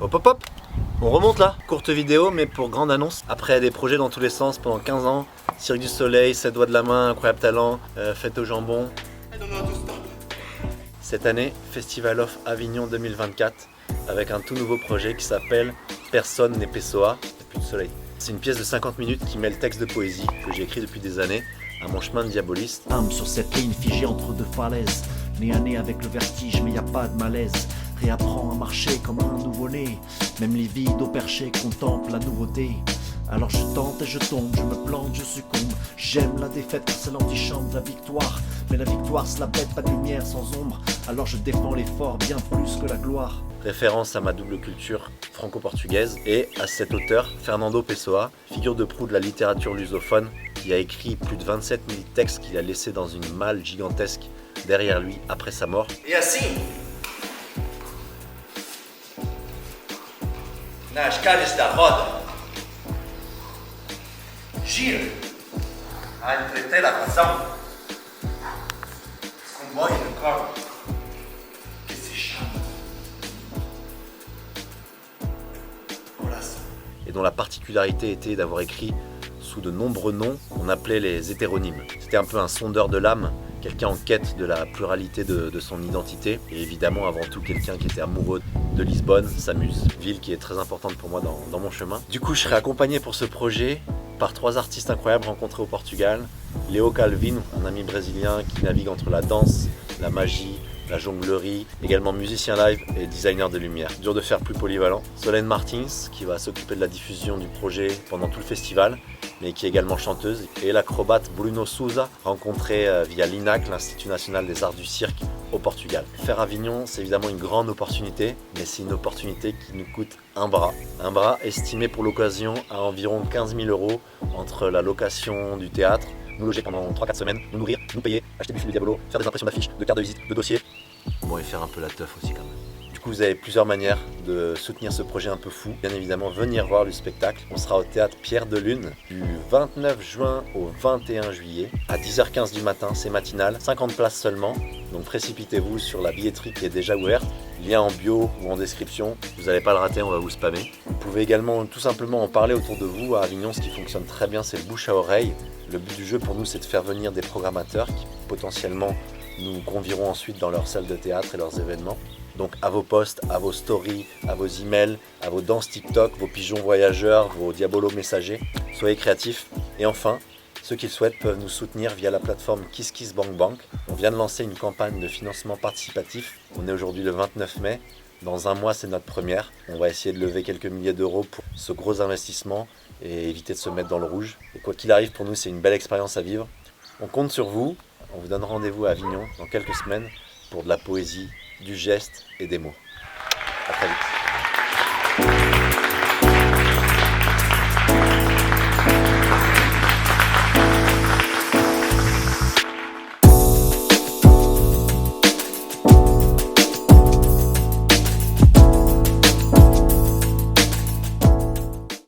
Hop hop hop. On remonte là, courte vidéo mais pour grande annonce. Après des projets dans tous les sens pendant 15 ans, Cirque du Soleil, 7 doigts de la main, Incroyable Talent, Fête au jambon. Cette année, Festival of Avignon 2024 avec un tout nouveau projet qui s'appelle Personne n'est Pessoa, il n'y a plus de soleil. C'est une pièce de 50 minutes qui mêle texte de poésie que j'ai écrit depuis des années à mon chemin de diaboliste. Âme sur cette ligne figée entre deux falaises, nez à nez avec le vertige mais y a pas de malaise. Réapprends à marcher comme un nouveau-né, même les vides au perché contemplent la nouveauté. Alors je tente et je tombe, je me plante, je succombe. J'aime la défaite car c'est l'antichambre de la victoire. Mais la victoire c'est la bête, pas de lumière sans ombre. Alors je défends l'effort bien plus que la gloire. Référence à ma double culture franco-portugaise et à cet auteur, Fernando Pessoa, figure de proue de la littérature lusophone, qui a écrit plus de 27 000 textes qu'il a laissés dans une malle gigantesque derrière lui après sa mort. E assim, nas calles da roda, gira a entreter la razão, comboio de corpo que se chama coração. Et dont la particularité était d'avoir écrit sous de nombreux noms qu'on appelait les hétéronymes. C'était un peu un sondeur de l'âme, quelqu'un en quête de la pluralité de son identité, et évidemment avant tout quelqu'un qui était amoureux de Lisbonne, sa muse, ville qui est très importante pour moi dans mon chemin. Du coup je serai accompagné pour ce projet par 3 artistes incroyables rencontrés au Portugal. Léo Calvin, un ami brésilien qui navigue entre la danse, la magie, la jonglerie, également musicien live et designer de lumière. Dur de faire plus polyvalent. Solène Martins, qui va s'occuper de la diffusion du projet pendant tout le festival, mais qui est également chanteuse. Et l'acrobate Bruno Souza, rencontré via l'INAC, l'Institut National des Arts du Cirque, au Portugal. Faire Avignon, c'est évidemment une grande opportunité, mais c'est une opportunité qui nous coûte un bras. Un bras estimé pour l'occasion à environ 15 000 € entre la location du théâtre, nous loger pendant 3-4 semaines, nous nourrir, nous payer, acheter du film du Diabolo, faire des impressions d'affiches, de cartes de visite, de dossiers. Bon, et faire un peu la teuf aussi quand même. Du coup, vous avez plusieurs manières de soutenir ce projet un peu fou. Bien évidemment, venir voir le spectacle. On sera au théâtre Pierre de Lune du 29 juin au 21 juillet à 10h15 du matin, c'est matinal, 50 places seulement. Donc précipitez-vous sur la billetterie qui est déjà ouverte. Lien en bio ou en description, vous n'allez pas le rater, on va vous spammer. Vous pouvez également tout simplement en parler autour de vous. À Avignon, ce qui fonctionne très bien, c'est le bouche à oreille. Le but du jeu pour nous, c'est de faire venir des programmateurs qui potentiellement nous convieront ensuite dans leur salle de théâtre et leurs événements. Donc à vos posts, à vos stories, à vos emails, à vos danses TikTok, vos pigeons voyageurs, vos diabolos messagers. Soyez créatifs. Et enfin, ceux qui le souhaitent peuvent nous soutenir via la plateforme KissKissBankBank. On vient de lancer une campagne de financement participatif. On est aujourd'hui le 29 mai. Dans un mois, c'est notre première. On va essayer de lever quelques milliers d'euros pour ce gros investissement et éviter de se mettre dans le rouge. Et quoi qu'il arrive, pour nous, c'est une belle expérience à vivre. On compte sur vous. On vous donne rendez-vous à Avignon dans quelques semaines pour de la poésie, du geste et des mots. À très vite.